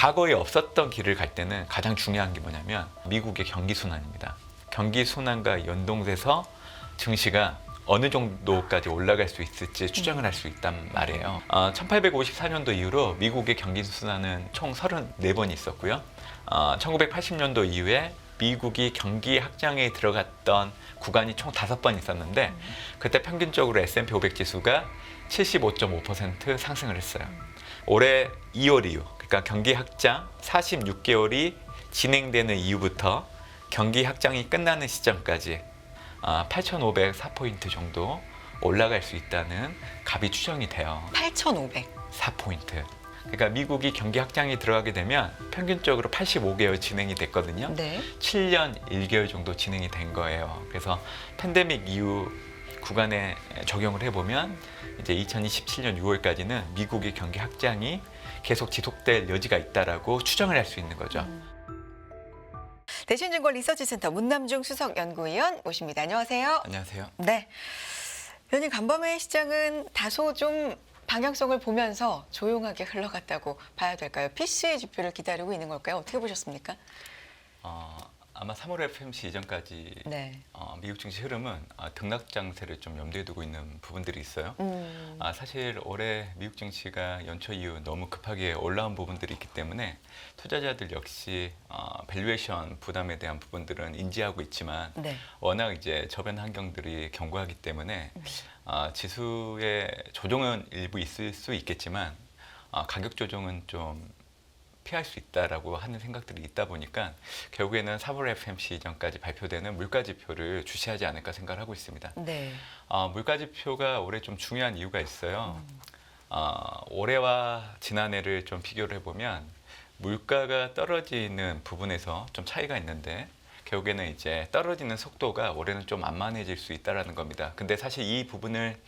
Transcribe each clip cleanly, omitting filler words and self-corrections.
과거에 없었던 길을 갈 때는 가장 중요한 게 뭐냐면 미국의 경기 순환입니다. 경기 순환과 연동돼서 증시가 어느 정도까지 올라갈 수 있을지 추정을 할 수 있단 말이에요. 1854년도 이후로 미국의 경기 순환은 총 34번이 있었고요. 1980년도 이후에 미국이 경기 확장에 들어갔던 구간이 총 5번 있었는데 그때 평균적으로 S&P 500 지수가 75.5% 상승을 했어요. 올해 2월 이후, 그러니까 경기 확장 46개월이 진행되는 이후부터 경기 확장이 끝나는 시점까지 8,504포인트 정도 올라갈 수 있다는 값이 추정이 돼요. 8,504포인트. 그러니까 미국이 경기 확장이 들어가게 되면 평균적으로 85개월 진행이 됐거든요. 네. 7년 1개월 정도 진행이 된 거예요. 그래서 팬데믹 이후 구간에 적용을 해보면 이제 2027년 6월까지는 미국의 경기 확장이 계속 지속될 여지가 있다라고 추정을 할 수 있는 거죠. 대신증권 리서치센터 문남중 수석연구위원 모십니다. 안녕하세요. 안녕하세요. 네. 연일 간밤의 시장은 다소 좀 방향성을 보면서 조용하게 흘러갔다고 봐야 될까요? PC의 지표를 기다리고 있는 걸까요? 어떻게 보셨습니까? 아마 3월 FOMC 이전까지 네. 미국 증시 흐름은 등락 장세를 좀 염두에 두고 있는 부분들이 있어요. 사실 올해 미국 증시가 연초 이후 너무 급하게 올라온 부분들이 있기 때문에 투자자들 역시 밸류에이션 부담에 대한 부분들은 인지하고 있지만 네. 워낙 이제 저변 환경들이 견고하기 때문에 지수의 조정은 일부 있을 수 있겠지만 가격 조정은 좀 피할 수 있다라고 하는 생각들이 있다 보니까 결국에는 3월 FOMC 이전까지 발표되는 물가지표를 주시하지 않을까 생각을 하고 있습니다. 네. 물가지표가 올해 좀 중요한 이유가 있어요. 올해와 지난해를 좀 비교를 해보면 물가가 떨어지는 부분에서 좀 차이가 있는데 결국에는 이제 떨어지는 속도가 올해는 좀 만만해질 수 있다라는 겁니다. 근데 사실 이 부분을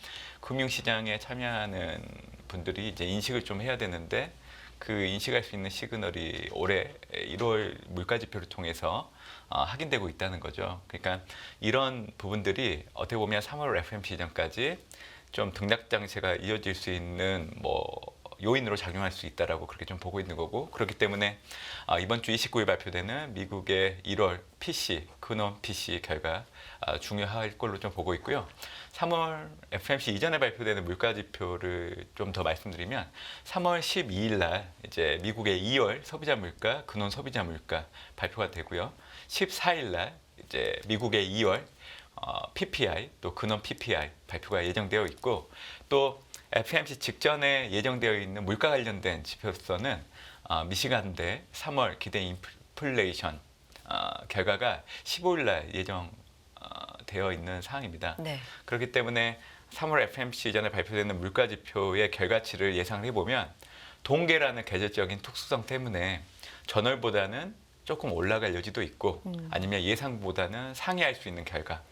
금융시장에 참여하는 분들이 이제 인식을 좀 해야 되는데 그 인식할 수 있는 시그널이 올해 1월 물가지표를 통해서 확인되고 있다는 거죠. 그러니까 이런 부분들이 어떻게 보면 3월 FOMC 이전까지 좀 등락 장세가 이어질 수 있는 요인으로 작용할 수 있다라고 그렇게 좀 보고 있는 거고, 그렇기 때문에 이번 주 29일 발표되는 미국의 1월 PC, 근원 PC 결과 중요할 걸로 좀 보고 있고요. 3월 FOMC 이전에 발표되는 물가지표를 좀 더 말씀드리면 3월 12일 날 이제 미국의 2월 소비자 물가, 근원 소비자 물가 발표가 되고요. 14일 날 이제 미국의 2월 PPI 또 근원 PPI 발표가 예정되어 있고, 또 FOMC 직전에 예정되어 있는 물가 관련된 지표로서는 미시간대 3월 기대 인플레이션 결과가 15일 날 예정되어 있는 사항입니다. 네. 그렇기 때문에 3월 FOMC 이전에 발표되는 물가지표의 결과치를 예상을 해보면 동계라는 계절적인 특수성 때문에 전월보다는 조금 올라갈 여지도 있고 아니면 예상보다는 상회할 수 있는 결과,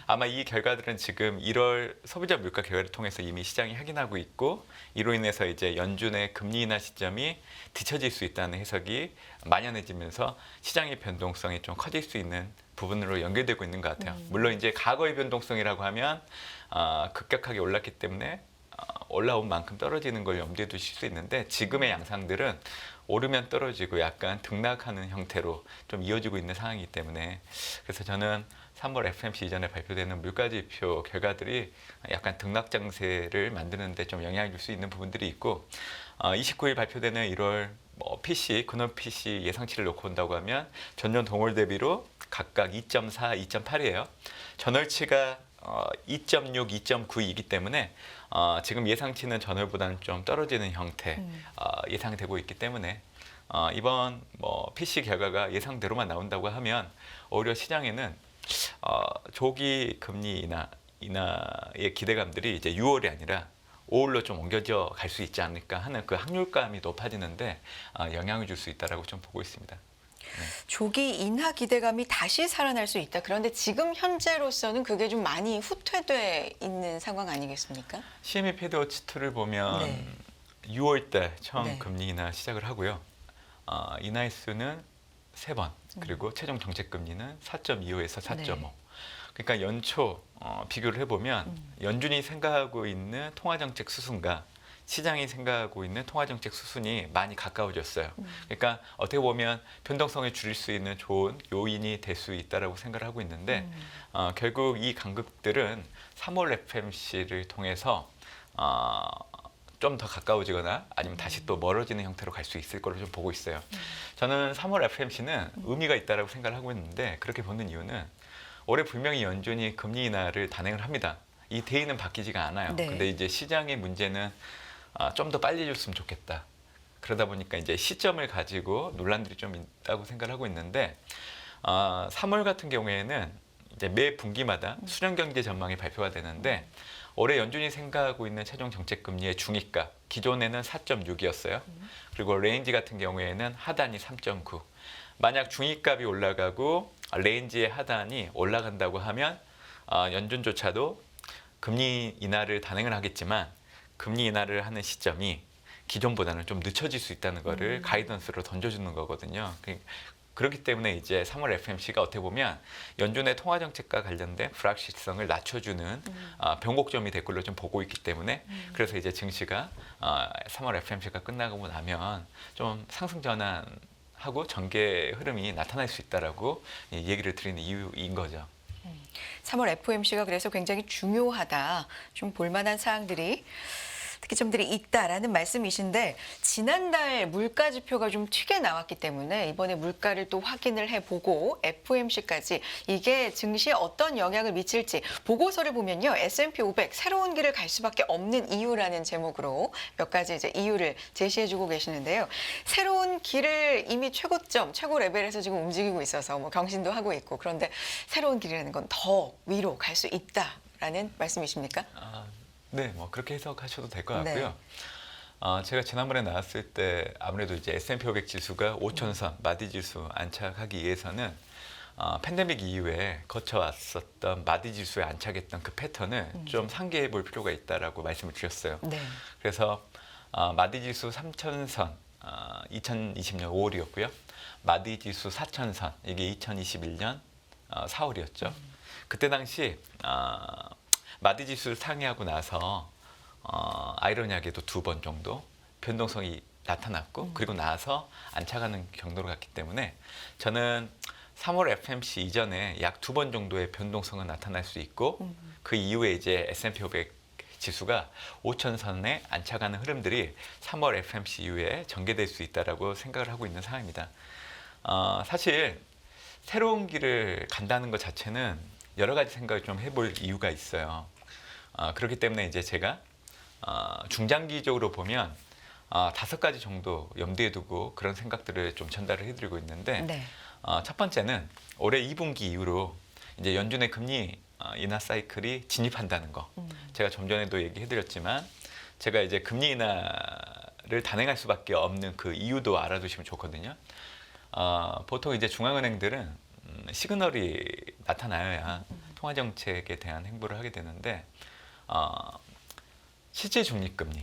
아마 이 결과들은 지금 1월 소비자 물가 결과를 통해서 이미 시장이 확인하고 있고, 이로 인해서 이제 연준의 금리 인하 시점이 뒤처질 수 있다는 해석이 만연해지면서 시장의 변동성이 좀 커질 수 있는 부분으로 연결되고 있는 것 같아요. 물론 이제 과거의 변동성이라고 하면 급격하게 올랐기 때문에 올라온 만큼 떨어지는 걸 염두에 두실 수 있는데, 지금의 양상들은 오르면 떨어지고 약간 등락하는 형태로 좀 이어지고 있는 상황이기 때문에, 그래서 저는 3월 FOMC 이전에 발표되는 물가지표 결과들이 약간 등락 장세를 만드는 데 좀 영향을 줄 수 있는 부분들이 있고, 29일 발표되는 1월 PC, 근원 PC 예상치를 놓고 온다고 하면 전년 동월 대비로 각각 2.4, 2.8이에요. 전월치가 2.6, 2.9이기 때문에 지금 예상치는 전월보다는 좀 떨어지는 형태 예상되고 있기 때문에 이번 PC 결과가 예상대로만 나온다고 하면 오히려 시장에는 조기 금리 인하의 기대감들이 이제 6월이 아니라 5월로 좀 옮겨져 갈 수 있지 않을까 하는 그 확률감이 높아지는데 영향을 줄 수 있다라고 좀 보고 있습니다. 조기 인하 기대감이 다시 살아날 수 있다. 그런데 지금 현재로서는 그게 좀 많이 후퇴돼 있는 상황 아니겠습니까? CME 패드워치 2를 보면 네. 6월 달 처음 네. 금리 인하 시작을 하고요. 인하 횟수는 3번, 그리고 최종 정책 금리는 4.25에서 4.5. 네. 그러니까 연초 비교를 해보면 연준이 생각하고 있는 통화정책 수순과 시장이 생각하고 있는 통화정책 수순이 많이 가까워졌어요. 그러니까 어떻게 보면 변동성을 줄일 수 있는 좋은 요인이 될 수 있다라고 생각을 하고 있는데 결국 이 간극들은 3월 FMC를 통해서 좀 더 가까워지거나 아니면 다시 또 멀어지는 형태로 갈 수 있을 거로 좀 보고 있어요. 저는 3월 FMC는 의미가 있다라고 생각을 하고 있는데 그렇게 보는 이유는 올해 분명히 연준이 금리 인하를 단행을 합니다. 이 데이는 바뀌지가 않아요. 네. 근데 이제 시장의 문제는 좀 더 빨리 줬으면 좋겠다. 그러다 보니까 이제 시점을 가지고 논란들이 좀 있다고 생각을 하고 있는데 3월 같은 경우에는 이제 매 분기마다 수년 경제 전망이 발표가 되는데 올해 연준이 생각하고 있는 최종 정책 금리의 중위값 기존에는 4.6이었어요. 그리고 레인지 같은 경우에는 하단이 3.9. 만약 중위값이 올라가고 레인지의 하단이 올라간다고 하면 연준조차도 금리 인하를 단행을 하겠지만 금리 인하를 하는 시점이 기존보다는 좀 늦춰질 수 있다는 거를 가이던스로 던져주는 거거든요. 그렇기 때문에 이제 3월 FMC가 어떻게 보면 연준의 통화 정책과 관련된 불확실성을 낮춰주는 변곡점이 될 걸로 좀 보고 있기 때문에 그래서 이제 증시가 3월 FMC가 끝나고 나면 좀 상승 전환하고 전개 흐름이 나타날 수 있다라고 얘기를 드리는 이유인 거죠. 3월 FOMC가 그래서 굉장히 중요하다. 좀 볼만한 사항들이 특이점들이 있다라는 말씀이신데 지난달 물가 지표가 좀 튀게 나왔기 때문에 이번에 물가를 또 확인을 해보고 FOMC까지 이게 증시에 어떤 영향을 미칠지 보고서를 보면요. S&P 500 새로운 길을 갈 수밖에 없는 이유라는 제목으로 몇 가지 이제 이유를 제시해주고 계시는데요. 새로운 길을 이미 최고점, 최고 레벨에서 지금 움직이고 있어서 뭐 경신도 하고 있고 그런데 새로운 길이라는 건 더 위로 갈 수 있다라는 말씀이십니까? 네, 뭐 그렇게 해석하셔도 될 것 같고요. 네. 제가 지난번에 나왔을 때 아무래도 이제 S&P 500 지수가 5천선 마디 지수 안착하기 위해서는 팬데믹 이후에 거쳐왔었던 마디 지수에 안착했던 그 패턴을 좀 상기해 볼 필요가 있다라고 말씀을 드렸어요. 네. 그래서 마디 지수 3천선 2020년 5월이었고요. 마디 지수 4천선 이게 2021년 4월이었죠. 그때 당시 마디 지수를 상회하고 나서 아이러니하게도 2번 정도 변동성이 나타났고 그리고 나서 안착하는 경로로 갔기 때문에 저는 3월 FMC 이전에 약 2번 정도의 변동성은 나타날 수 있고 그 이후에 이제 S&P 500 지수가 5천선에 안착하는 흐름들이 3월 FMC 이후에 전개될 수 있다라고 생각을 하고 있는 상황입니다. 사실 새로운 길을 간다는 것 자체는 여러 가지 생각을 좀 해볼 이유가 있어요. 그렇기 때문에 이제 제가 중장기적으로 보면 5가지 정도 염두에 두고 그런 생각들을 좀 전달을 해드리고 있는데 네. 첫 번째는 올해 2분기 이후로 이제 연준의 금리 인하 사이클이 진입한다는 거. 제가 좀 전에도 얘기해드렸지만 제가 이제 금리 인하를 단행할 수밖에 없는 그 이유도 알아두시면 좋거든요. 보통 이제 중앙은행들은 시그널이 나타나야 통화 정책에 대한 행보를 하게 되는데 실질 중립금리,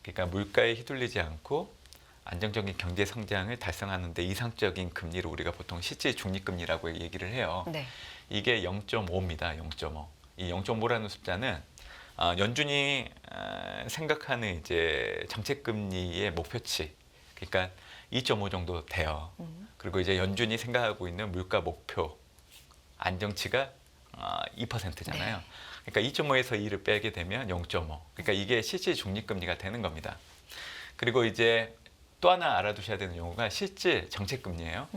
그러니까 물가에 휘둘리지 않고 안정적인 경제 성장을 달성하는 데 이상적인 금리를 우리가 보통 실질 중립금리라고 얘기를 해요. 네. 이게 0.5입니다. 0.5. 이 0.5라는 숫자는 연준이 생각하는 이제 정책금리의 목표치, 그러니까 2.5 정도 돼요. 그리고 이제 연준이 생각하고 있는 물가 목표 안정치가 2%잖아요. 그러니까 2.5에서 2를 빼게 되면 0.5. 그러니까 이게 실질 중립금리가 되는 겁니다. 그리고 이제 또 하나 알아두셔야 되는 용어가 실질 정책금리예요.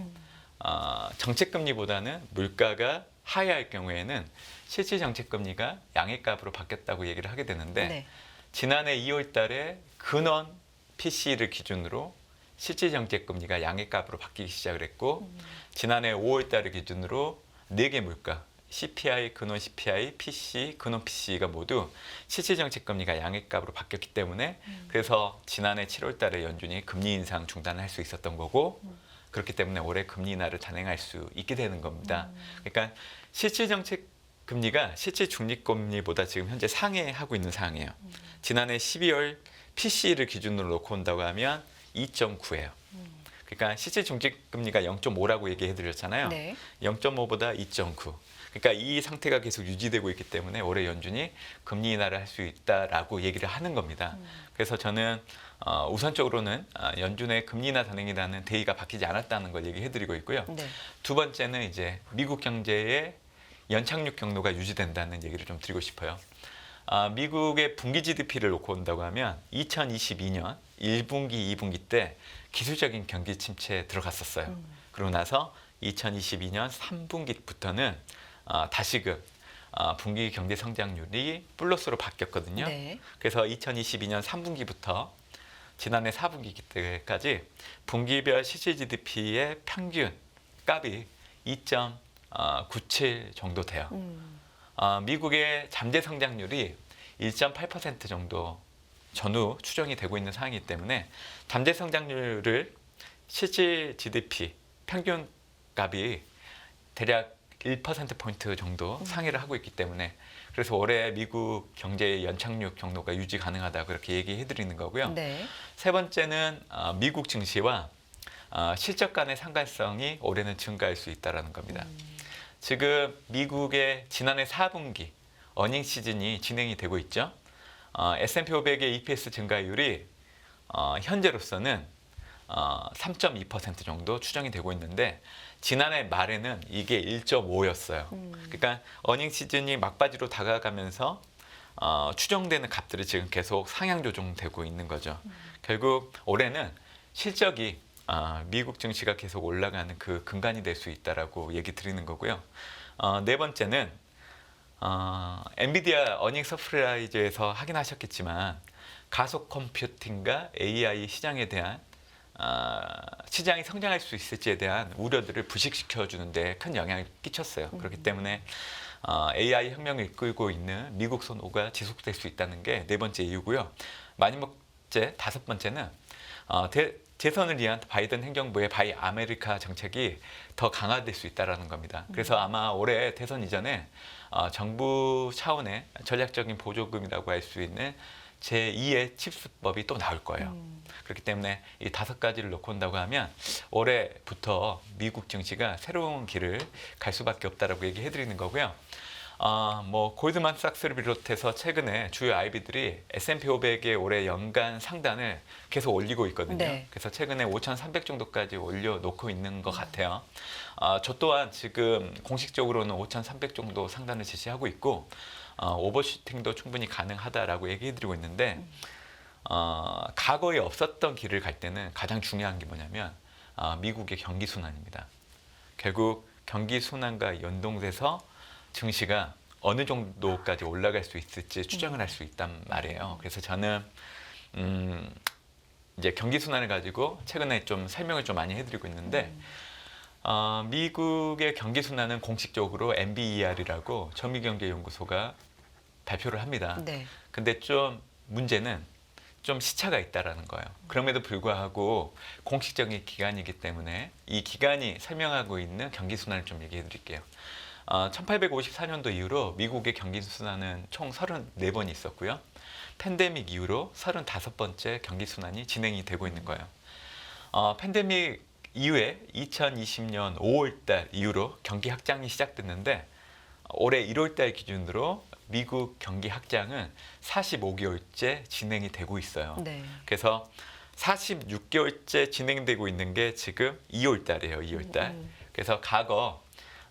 정책금리보다는 물가가 하회할 경우에는 실질 정책금리가 양액값으로 바뀌었다고 얘기를 하게 되는데 네. 지난해 2월 달에 근원 PC를 기준으로 실질 정책금리가 양액값으로 바뀌기 시작을 했고 지난해 5월 달을 기준으로 4개 물가 CPI, 근원 CPI, PC, 근원 PC가 모두 실질 정책금리가 양액값으로 바뀌었기 때문에 그래서 지난해 7월 달에 연준이 금리 인상 중단을 할 수 있었던 거고 그렇기 때문에 올해 금리 인하를 단행할 수 있게 되는 겁니다. 그러니까 실질 정책금리가 실질 중립금리보다 지금 현재 상회하고 있는 상황이에요. 지난해 12월 PC를 기준으로 놓고 온다고 하면 2.9예요. 그러니까 실질 중립금리가 0.5라고 얘기해 드렸잖아요. 네. 0.5보다 2.9. 그러니까 이 상태가 계속 유지되고 있기 때문에 올해 연준이 금리 인하를 할 수 있다라고 얘기를 하는 겁니다. 그래서 저는 우선적으로는 연준의 금리 인하 단행이라는 대의가 바뀌지 않았다는 걸 얘기해 드리고 있고요. 네. 두 번째는 이제 미국 경제의 연착륙 경로가 유지된다는 얘기를 좀 드리고 싶어요. 미국의 분기 GDP를 놓고 본다고 하면 2022년 1분기, 2분기 때 기술적인 경기 침체에 들어갔었어요. 그러고 나서 2022년 3분기부터는 다시금 분기 경제 성장률이 플러스로 바뀌었거든요. 네. 그래서 2022년 3분기부터 지난해 4분기 때까지 분기별 실질 GDP의 평균 값이 2.97 정도 돼요. 미국의 잠재 성장률이 1.8% 정도 전후 추정이 되고 있는 상황이기 때문에 잠재 성장률을 실질 GDP 평균 값이 대략 1%포인트 정도 상회를 하고 있기 때문에 그래서 올해 미국 경제의 연착륙 경로가 유지 가능하다 그렇게 얘기해 드리는 거고요. 네. 세 번째는 미국 증시와 실적 간의 상관성이 올해는 증가할 수 있다는 겁니다. 지금 미국의 지난해 4분기 어닝 시즌이 진행이 되고 있죠. S&P 500의 EPS 증가율이 현재로서는 3.2% 정도 추정이 되고 있는데 지난해 말에는 이게 1.5였어요. 그러니까 어닝 시즌이 막바지로 다가가면서 추정되는 값들이 지금 계속 상향 조정되고 있는 거죠. 결국 올해는 실적이 미국 증시가 계속 올라가는 그 근간이 될 수 있다라고 얘기 드리는 거고요. 네 번째는 엔비디아 어닝 서프라이즈에서 확인하셨겠지만 가속 컴퓨팅과 AI 시장에 대한 시장이 성장할 수 있을지에 대한 우려들을 부식시켜 주는데 큰 영향을 끼쳤어요. 그렇기 때문에 AI 혁명을 이끌고 있는 미국 선호가 지속될 수 있다는 게 네 번째 이유고요. 마지막째 다섯 번째는 재선을 위한 바이든 행정부의 바이 아메리카 정책이 더 강화될 수 있다는 겁니다. 그래서 아마 올해 대선 이전에 정부 차원의 전략적인 보조금이라고 할 수 있는 제2의 칩스법이 또 나올 거예요. 그렇기 때문에 이 다섯 가지를 놓고 온다고 하면 올해부터 미국 증시가 새로운 길을 갈 수밖에 없다라고 얘기해 드리는 거고요. 뭐 골드만삭스를 비롯해서 최근에 주요 IB들이 S&P 500의 올해 연간 상단을 계속 올리고 있거든요. 네. 그래서 최근에 5,300 정도까지 올려놓고 있는 것 같아요. 저 또한 지금 공식적으로는 5,300 정도 상단을 제시하고 있고 오버슈팅도 충분히 가능하다라고 얘기해드리고 있는데 과거에 없었던 길을 갈 때는 가장 중요한 게 뭐냐면 미국의 경기 순환입니다. 결국 경기 순환과 연동돼서 증시가 어느 정도까지 올라갈 수 있을지 추정을 할 수 있단 말이에요. 그래서 저는 이제 경기 순환을 가지고 최근에 좀 설명을 좀 많이 해드리고 있는데 미국의 경기 순환은 공식적으로 NBER이라고 정미경제연구소가 발표를 합니다. 네. 근데 좀 문제는 좀 시차가 있다라는 거예요. 그럼에도 불구하고 공식적인 기관이기 때문에 이 기관이 설명하고 있는 경기 순환을 좀 얘기해 드릴게요. 1854년도 이후로 미국의 경기 순환은 총 34번이 있었고요. 팬데믹 이후로 35번째 경기 순환이 진행이 되고 있는 거예요. 팬데믹 이후에 2020년 5월달 이후로 경기 확장이 시작됐는데 올해 1월달 기준으로 미국 경기 확장은 45개월째 진행이 되고 있어요. 네. 그래서 46개월째 진행되고 있는 게 지금 2월달이에요. 2월달. 그래서 과거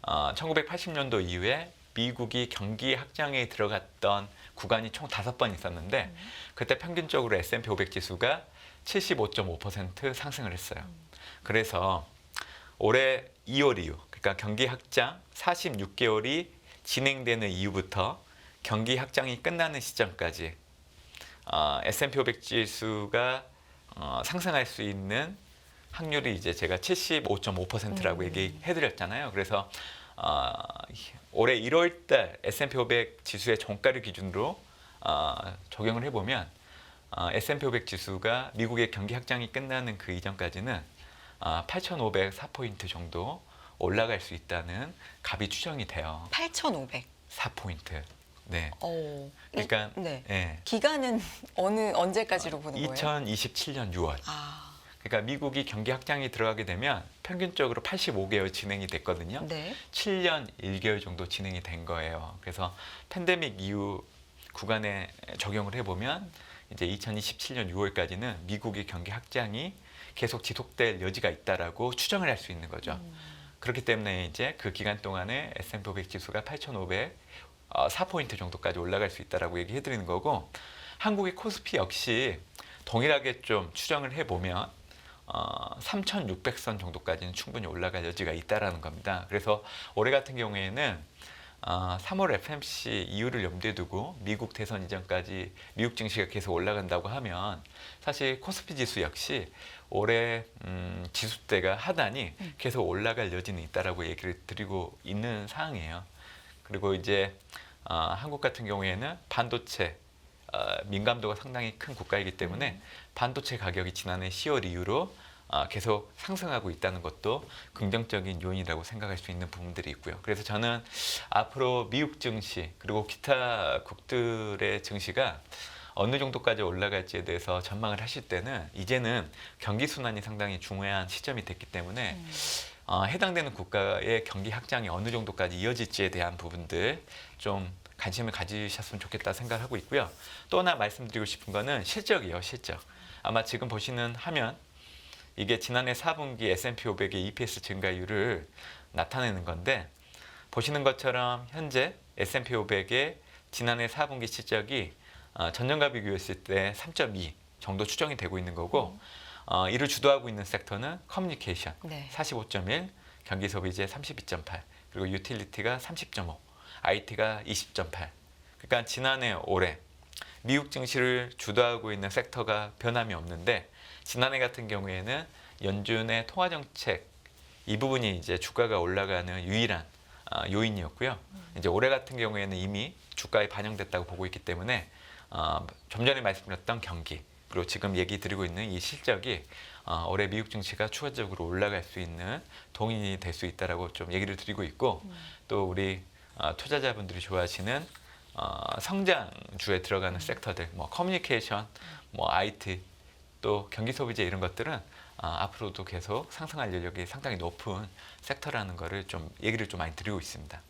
1980년도 이후에 미국이 경기 확장에 들어갔던 구간이 총 5번 있었는데 그때 평균적으로 S&P 500 지수가 75.5% 상승을 했어요. 그래서 올해 2월 이후, 그러니까 경기 확장 46개월이 진행되는 이후부터 경기 확장이 끝나는 시점까지 S&P 500 지수가 상승할 수 있는 확률이 이제 제가 75.5%라고 얘기해드렸잖아요. 그래서 올해 1월달 S&P 500 지수의 종가를 기준으로 적용을 해보면 S&P 500 지수가 미국의 경기 확장이 끝나는 그 이전까지는 8,504포인트 정도 올라갈 수 있다는 값이 추정이 돼요. 8,500. 4포인트. 네. 그러니까 그러니까 네. 예. 기간은 언제까지로 보는 거예요? 2027년 6월. 아, 그러니까 미국이 경기 확장이 들어가게 되면 평균적으로 85개월 진행이 됐거든요. 네. 7년 1개월 정도 진행이 된 거예요. 그래서 팬데믹 이후 구간에 적용을 해보면 이제 2027년 6월까지는 미국의 경기 확장이 계속 지속될 여지가 있다라고 추정을 할 수 있는 거죠. 그렇기 때문에 이제 그 기간 동안에 S&P 500 지수가 8,504포인트 정도까지 올라갈 수 있다라고 얘기해 드리는 거고, 한국의 코스피 역시 동일하게 좀 추정을 해보면 3,600선 정도까지는 충분히 올라갈 여지가 있다라는 겁니다. 그래서 올해 같은 경우에는 3월 FMC 이후를 염두에 두고 미국 대선 이전까지 미국 증시가 계속 올라간다고 하면 사실 코스피 지수 역시 올해 지수대가 하단이 계속 올라갈 여지는 있다라고 얘기를 드리고 있는 상황이에요. 그리고 이제 한국 같은 경우에는 반도체 민감도가 상당히 큰 국가이기 때문에 반도체 가격이 지난해 10월 이후로 계속 상승하고 있다는 것도 긍정적인 요인이라고 생각할 수 있는 부분들이 있고요. 그래서 저는 앞으로 미국 증시 그리고 기타 국들의 증시가 어느 정도까지 올라갈지에 대해서 전망을 하실 때는 이제는 경기 순환이 상당히 중요한 시점이 됐기 때문에 해당되는 국가의 경기 확장이 어느 정도까지 이어질지에 대한 부분들 좀 관심을 가지셨으면 좋겠다 생각하고 있고요. 또 하나 말씀드리고 싶은 거는 실적이에요. 실적. 아마 지금 보시는 화면 이게 지난해 4분기 S&P 500의 EPS 증가율을 나타내는 건데, 보시는 것처럼 현재 S&P 500의 지난해 4분기 실적이 전년과 비교했을 때 3.2 정도 추정이 되고 있는 거고, 이를 주도하고 있는 섹터는 커뮤니케이션 네. 45.1, 경기 소비재 32.8, 그리고 유틸리티가 30.5, IT가 20.8. 그러니까 지난해 올해 미국 증시를 주도하고 있는 섹터가 변함이 없는데, 지난해 같은 경우에는 연준의 통화 정책 이 부분이 이제 주가가 올라가는 유일한 요인이었고요. 이제 올해 같은 경우에는 이미 주가에 반영됐다고 보고 있기 때문에 좀 전에 말씀드렸던 경기 그리고 지금 얘기 드리고 있는 이 실적이 올해 미국 증시가 추가적으로 올라갈 수 있는 동인이 될 수 있다라고 좀 얘기를 드리고 있고, 또 우리 투자자분들이 좋아하시는 성장주에 들어가는 섹터들, 뭐 커뮤니케이션, 뭐 IT, 또 경기 소비재 이런 것들은 앞으로도 계속 상승할 여력이 상당히 높은 섹터라는 거를 좀 얘기를 좀 많이 드리고 있습니다.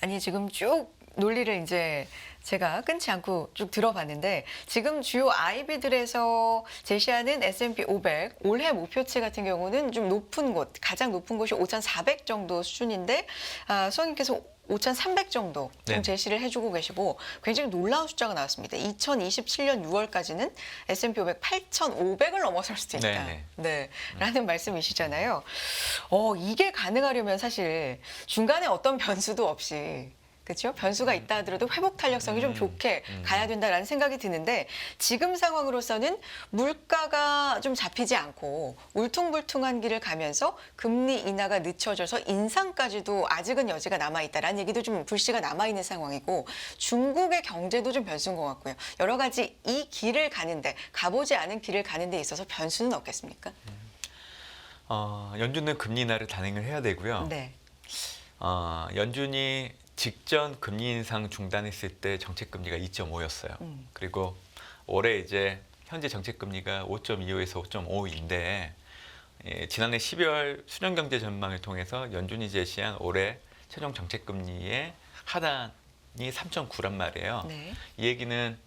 아니 지금 쭉 논리를 이제 제가 끊지 않고 쭉 들어봤는데, 지금 주요 IB들에서 제시하는 S&P 500 올해 목표치 같은 경우는 좀 높은 곳, 가장 높은 곳이 5,400 정도 수준인데 수석님께서 5,300 정도 좀 네. 제시를 해주고 계시고, 굉장히 놀라운 숫자가 나왔습니다. 2027년 6월까지는 S&P 500 8,500을 넘어설 수도 있다. 네, 라는 말씀이시잖아요. 이게 가능하려면 사실 중간에 어떤 변수도 없이, 그렇죠? 변수가 있다 하더라도 회복 탄력성이 좀 좋게 가야 된다라는 생각이 드는데, 지금 상황으로서는 물가가 좀 잡히지 않고 울퉁불퉁한 길을 가면서 금리 인하가 늦춰져서 인상까지도 아직은 여지가 남아있다라는 얘기도 좀 불씨가 남아있는 상황이고, 중국의 경제도 좀 변수인 것 같고요. 여러 가지 이 길을 가는데, 가보지 않은 길을 가는 데 있어서 변수는 없겠습니까? 연준은 금리 인하를 단행을 해야 되고요. 네. 연준이 직전 금리 인상 중단했을 때 정책 금리가 2.5였어요. 그리고 올해 이제 현재 정책 금리가 5.25에서 5.5인데, 지난해 12월 수년 경제 전망을 통해서 연준이 제시한 올해 최종 정책 금리의 하단이 3.9란 말이에요. 네. 이 얘기는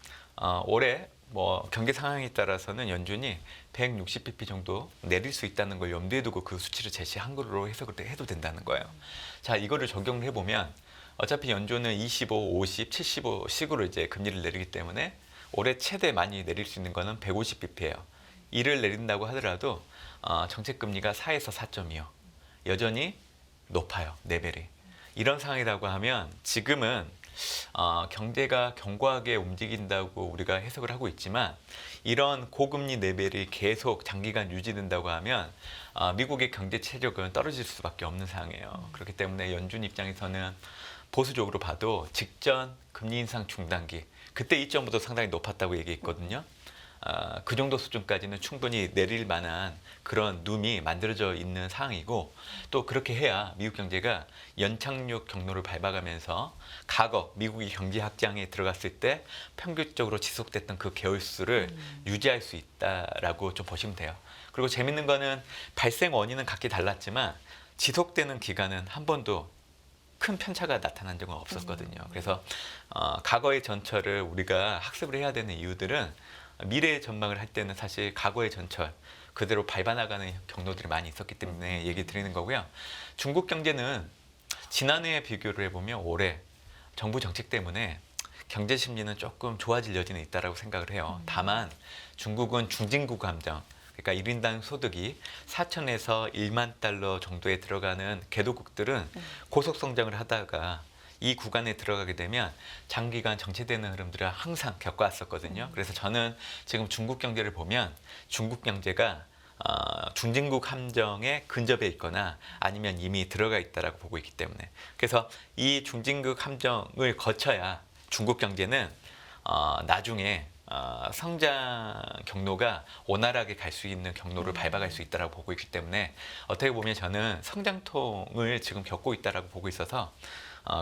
올해 뭐 경제 상황에 따라서는 연준이 160bp 정도 내릴 수 있다는 걸 염두에 두고 그 수치를 제시한 걸로 해석을 해도 된다는 거예요. 자, 이거를 적용을 해보면 어차피 연준은 25, 50, 75식으로 이제 금리를 내리기 때문에 올해 최대 많이 내릴 수 있는 거는 150bp예요. 이를 내린다고 하더라도 정책 금리가 4에서 4.2요. 여전히 높아요, 레벨이. 이런 상황이라고 하면 지금은 경제가 견고하게 움직인다고 우리가 해석을 하고 있지만, 이런 고금리 레벨이 계속 장기간 유지된다고 하면 미국의 경제 체력은 떨어질 수밖에 없는 상황이에요. 그렇기 때문에 연준 입장에서는 보수적으로 봐도 직전 금리 인상 중단기, 그때 2.5도 상당히 높았다고 얘기했거든요. 그 정도 수준까지는 충분히 내릴 만한 그런 룸이 만들어져 있는 상황이고, 또 그렇게 해야 미국 경제가 연착륙 경로를 밟아가면서 과거 미국이 경제 확장에 들어갔을 때 평균적으로 지속됐던 그 개월 수를 유지할 수 있다라고 좀 보시면 돼요. 그리고 재밌는 거는 발생 원인은 각기 달랐지만 지속되는 기간은 한 번도 큰 편차가 나타난 적은 없었거든요. 그래서 과거의 전철을 우리가 학습을 해야 되는 이유들은 미래의 전망을 할 때는 사실 과거의 전철 그대로 밟아나가는 경로들이 많이 있었기 때문에 얘기 드리는 거고요. 중국 경제는 지난해에 비교를 해보면 올해 정부 정책 때문에 경제 심리는 조금 좋아질 여지는 있다라고 생각을 해요. 다만 중국은 중진국 함정, 그러니까 1인당 소득이 4천에서 1만 달러 정도에 들어가는 개도국들은 고속 성장을 하다가 이 구간에 들어가게 되면 장기간 정체되는 흐름들을 항상 겪어왔었거든요. 그래서 저는 지금 중국 경제를 보면 중국 경제가 중진국 함정에 근접해 있거나 아니면 이미 들어가 있다라고 보고 있기 때문에 그래서 이 중진국 함정을 거쳐야 중국 경제는 나중에 성장 경로가 원활하게 갈 수 있는 경로를 밟아갈 수 있다라고 보고 있기 때문에 어떻게 보면 저는 성장통을 지금 겪고 있다라고 보고 있어서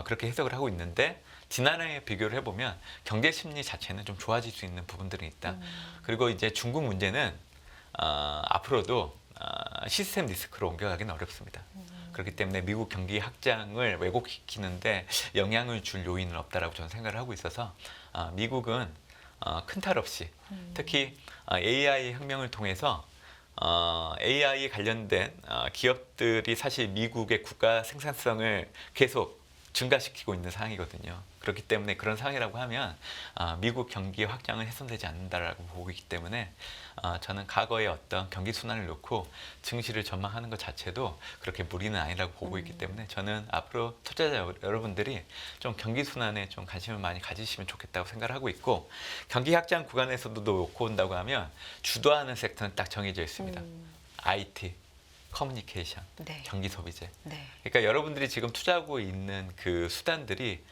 그렇게 해석을 하고 있는데 지난해에 비교를 해보면 경제 심리 자체는 좀 좋아질 수 있는 부분들이 있다. 그리고 이제 중국 문제는 앞으로도 시스템 리스크로 옮겨가기는 어렵습니다. 그렇기 때문에 미국 경기 확장을 왜곡시키는데 영향을 줄 요인은 없다라고 저는 생각을 하고 있어서 미국은 큰 탈 없이 특히 AI 혁명을 통해서 AI 관련된 기업들이 사실 미국의 국가 생산성을 계속 증가시키고 있는 상황이거든요. 그렇기 때문에 그런 상황이라고 하면 미국 경기 확장은 훼손되지 않는다라고 보고 있기 때문에 저는 과거의 어떤 경기 순환을 놓고 증시를 전망하는 것 자체도 그렇게 무리는 아니라고 보고 있기 때문에 저는 앞으로 투자자 여러분들이 좀 경기 순환에 좀 관심을 많이 가지시면 좋겠다고 생각을 하고 있고 경기 확장 구간에서도 놓고 온다고 하면 주도하는 섹터는 딱 정해져 있습니다. IT, 커뮤니케이션, 네. 경기 소비재. 네. 그러니까 여러분들이 지금 투자하고 있는 그 수단들이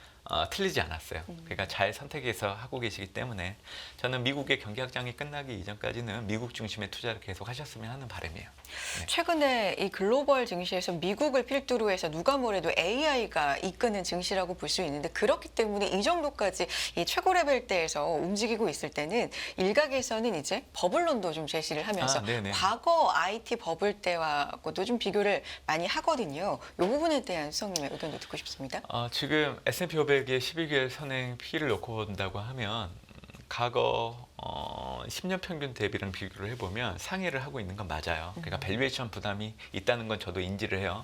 틀리지 않았어요. 그러니까 잘 선택해서 하고 계시기 때문에 저는 미국의 경기 확장이 끝나기 이전까지는 미국 중심의 투자를 계속 하셨으면 하는 바람이에요. 네. 최근에 이 글로벌 증시에서 미국을 필두로 해서 누가 뭐래도 AI가 이끄는 증시라고 볼 수 있는데 그렇기 때문에 이 정도까지 이 최고 레벨대에서 움직이고 있을 때는 일각에서는 이제 버블론도 좀 제시를 하면서 네네. 과거 IT 버블 때와도 좀 비교를 많이 하거든요. 이 부분에 대한 수석님의 의견도 듣고 싶습니다. 지금 S&P 500의 12개월 선행 P를 놓고 본다고 하면 과거 10년 평균 대비랑 비교를 해보면 상회를 하고 있는 건 맞아요. 그러니까 밸류에이션 부담이 있다는 건 저도 인지를 해요.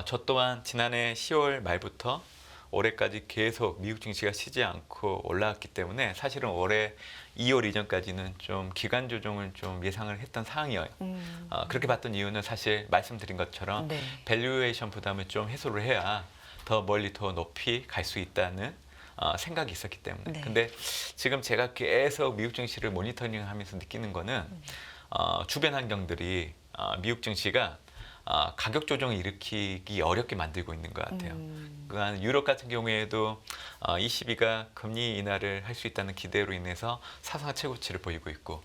저 또한 지난해 10월 말부터 올해까지 계속 미국 증시가 쉬지 않고 올라왔기 때문에 사실은 올해 2월 이전까지는 좀 기간 조정을 좀 예상을 했던 상황이에요. 그렇게 봤던 이유는 사실 말씀드린 것처럼 네. 밸류에이션 부담을 좀 해소를 해야 더 멀리 더 높이 갈 수 있다는 생각이 있었기 때문에. 네. 근데 지금 제가 계속 미국 증시를 모니터링하면서 느끼는 거는 주변 환경들이 미국 증시가 가격 조정을 일으키기 어렵게 만들고 있는 것 같아요. 그러니까 유럽 같은 경우에도 ECB가 금리 인하를 할 수 있다는 기대로 인해서 사상 최고치를 보이고 있고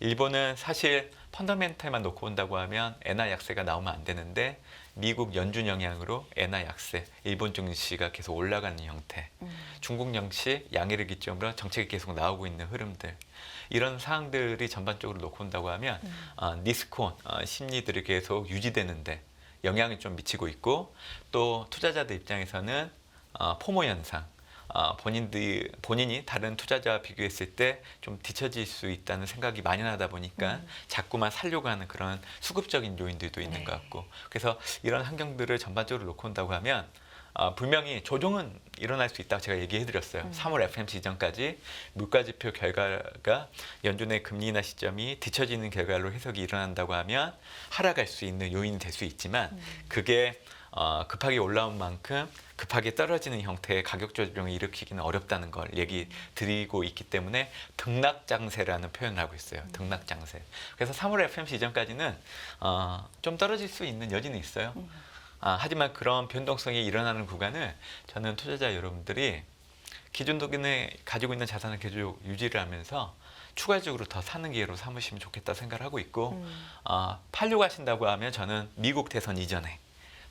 일본은 사실 펀더멘탈만 놓고 본다고 하면 엔화 약세가 나오면 안 되는데 미국 연준 영향으로 엔화 약세, 일본 증시가 계속 올라가는 형태, 중국 역시 양해를 기점으로 정책이 계속 나오고 있는 흐름들 이런 사항들이 전반적으로 놓고 본다고 하면 리스크온 심리들이 계속 유지되는데 영향을 좀 미치고 있고 또 투자자들 입장에서는 포모 현상 본인이 다른 투자자와 비교했을 때 좀 뒤처질 수 있다는 생각이 만연하다 보니까 자꾸만 살려고 하는 그런 수급적인 요인들도 있는 네. 것 같고 그래서 이런 환경들을 전반적으로 놓고 온다고 하면 분명히 조정은 일어날 수 있다고 제가 얘기해드렸어요. 3월 FMC 이전까지 물가지표 결과가 연준의 금리 인하 시점이 뒤처지는 결과로 해석이 일어난다고 하면 하락할 수 있는 요인이 될 수 있지만 그게 급하게 올라온 만큼 급하게 떨어지는 형태의 가격 조정을 일으키기는 어렵다는 걸 얘기 드리고 있기 때문에 등락장세라는 표현을 하고 있어요. 등락장세. 그래서 3월 FMC 이전까지는 좀 떨어질 수 있는 여지는 있어요. 하지만 그런 변동성이 일어나는 구간을 저는 투자자 여러분들이 기존 도균에 가지고 있는 자산을 계속 유지를 하면서 추가적으로 더 사는 기회로 삼으시면 좋겠다 생각을 하고 있고 팔려고 하신다고 하면 저는 미국 대선 이전에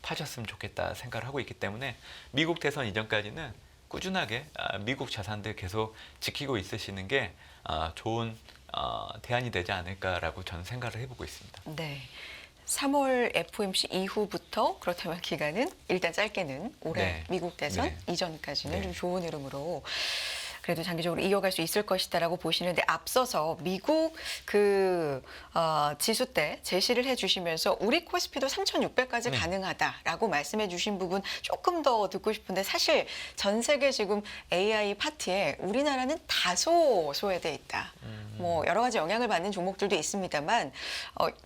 파셨으면 좋겠다 생각을 하고 있기 때문에 미국 대선 이전까지는 꾸준하게 미국 자산들 계속 지키고 있으시는 게 좋은 대안이 되지 않을까라고 저는 생각을 해보고 있습니다. 네. 3월 FOMC 이후부터 그렇다면 기간은 일단 짧게는 올해 네. 미국 대선 네. 이전까지는 네. 좀 좋은 흐름으로 그래도 장기적으로 이어갈 수 있을 것이다라고 보시는데 앞서서 미국 지수 때 제시를 해주시면서 우리 코스피도 3,600까지 가능하다라고 말씀해주신 부분 조금 더 듣고 싶은데 사실 전 세계 지금 AI 파티에 우리나라는 다소 소외돼 있다. 뭐 여러 가지 영향을 받는 종목들도 있습니다만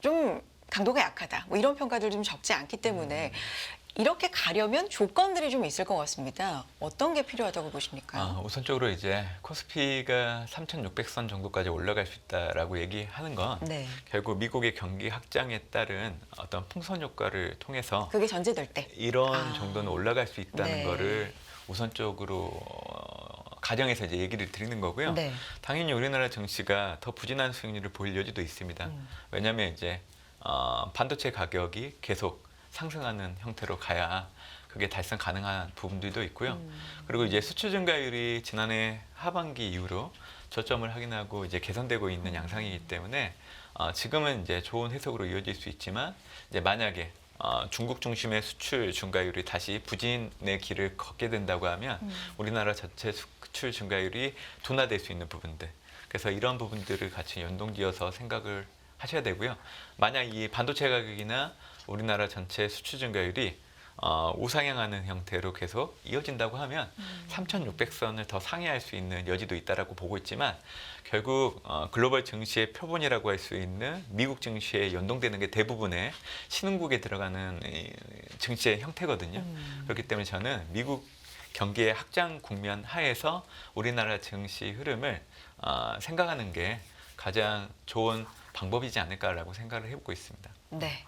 좀 강도가 약하다. 뭐 이런 평가들 좀 적지 않기 때문에 이렇게 가려면 조건들이 좀 있을 것 같습니다. 어떤 게 필요하다고 보십니까? 우선적으로 이제 코스피가 3,600선 정도까지 올라갈 수 있다라고 얘기하는 건 네. 결국 미국의 경기 확장에 따른 어떤 풍선 효과를 통해서 그게 전제될 때. 이런 정도는 올라갈 수 있다는 네. 거를 우선적으로 가정에서 이제 얘기를 드리는 거고요. 네. 당연히 우리나라 증시가 더 부진한 수익률을 보일 여지도 있습니다. 왜냐하면 이제 반도체 가격이 계속 상승하는 형태로 가야 그게 달성 가능한 부분들도 있고요. 그리고 이제 수출 증가율이 지난해 하반기 이후로 저점을 확인하고 이제 개선되고 있는 양상이기 때문에 지금은 이제 좋은 해석으로 이어질 수 있지만 이제 만약에 중국 중심의 수출 증가율이 다시 부진의 길을 걷게 된다고 하면 우리나라 자체 수출 증가율이 둔화될 수 있는 부분들. 그래서 이런 부분들을 같이 연동지어서 생각을 하셔야 되고요. 만약 이 반도체 가격이나 우리나라 전체 수출 증가율이 우상향하는 형태로 계속 이어진다고 하면 3,600선을 더 상회할 수 있는 여지도 있다라고 보고 있지만 결국 글로벌 증시의 표본이라고 할 수 있는 미국 증시에 연동되는 게 대부분의 신흥국에 들어가는 이 증시의 형태거든요. 그렇기 때문에 저는 미국 경기의 확장 국면 하에서 우리나라 증시 흐름을 생각하는 게 가장 좋은 방법이지 않을까라고 생각을 해보고 있습니다. 네.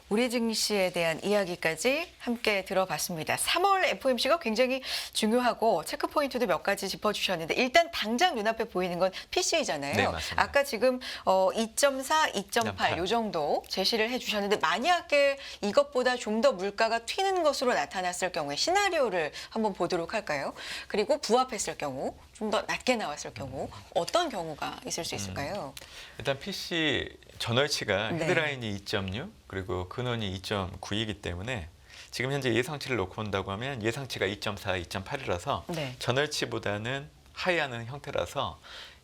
우리 증시에 대한 이야기까지 함께 들어봤습니다. 3월 FOMC가 굉장히 중요하고 체크 포인트도 몇 가지 짚어주셨는데 일단 당장 눈앞에 보이는 건 PC이잖아요. 네, 맞습니다. 아까 지금 2.4, 2.8 이 정도 제시를 해주셨는데 만약에 이것보다 좀 더 물가가 튀는 것으로 나타났을 경우에 시나리오를 한번 보도록 할까요? 그리고 부합했을 경우, 좀 더 낮게 나왔을 경우 어떤 경우가 있을 수 있을까요? 일단 PC 전월치가 네. 헤드라인이 2.6 그리고 근원이 2.9이기 때문에 지금 현재 예상치를 놓고 본다고 하면 예상치가 2.4, 2.8이라서 네. 전월치보다는 하이하는 형태라서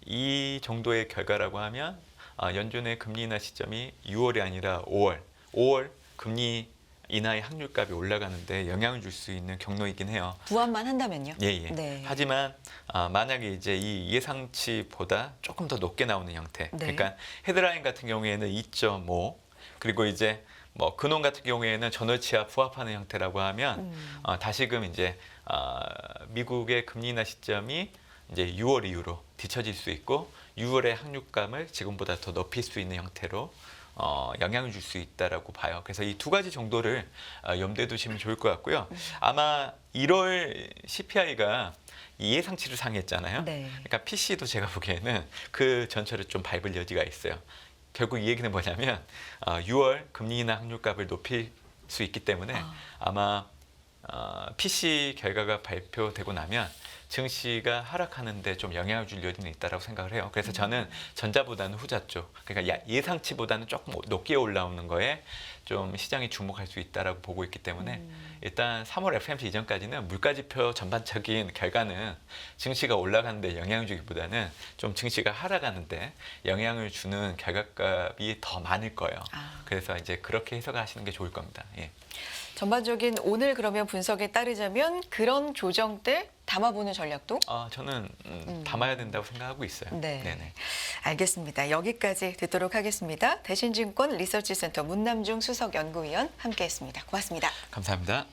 이 정도의 결과라고 하면 연준의 금리 인하 시점이 6월이 아니라 5월 금리 인하의 확률값이 올라가는데 영향을 줄 수 있는 경로이긴 해요. 부합만 한다면요? 예. 네. 하지만 만약에 이제 이 예상치보다 조금 더 높게 나오는 형태. 네. 그러니까 헤드라인 같은 경우에는 2.5 그리고 이제 뭐 근원 같은 경우에는 전월치와 부합하는 형태라고 하면 다시금 이제 미국의 금리 인하 시점이 이제 6월 이후로 뒤처질 수 있고 6월의 확률감을 지금보다 더 높일 수 있는 형태로 영향을 줄 수 있다라고 봐요. 그래서 이 두 가지 정도를 염두에 두시면 좋을 것 같고요. 아마 1월 CPI가 예상치를 상회했잖아요. 네. 그러니까 PC도 제가 보기에는 그 전철을 좀 밟을 여지가 있어요. 결국 이 얘기는 뭐냐면 6월 금리 인하 확률값을 높일 수 있기 때문에 아마 PC 결과가 발표되고 나면 증시가 하락하는데 좀 영향을 줄 여지는 있다라고 생각을 해요. 그래서 저는 전자보다는 후자 쪽, 그러니까 예상치보다는 조금 높게 올라오는 거에 좀 시장이 주목할 수 있다라고 보고 있기 때문에 일단 3월 FOMC 이전까지는 물가지표 전반적인 결과는 증시가 올라가는데 영향을 주기보다는 좀 증시가 하락하는데 영향을 주는 결과값이 더 많을 거예요. 그래서 이제 그렇게 해석을 하시는 게 좋을 겁니다. 예. 전반적인 오늘 그러면 분석에 따르자면 그런 조정 때 담아보는 전략도? 저는 담아야 된다고 생각하고 있어요. 네. 네네. 알겠습니다. 여기까지 듣도록 하겠습니다. 대신증권 리서치센터 문남중 수석연구위원 함께했습니다. 고맙습니다. 감사합니다.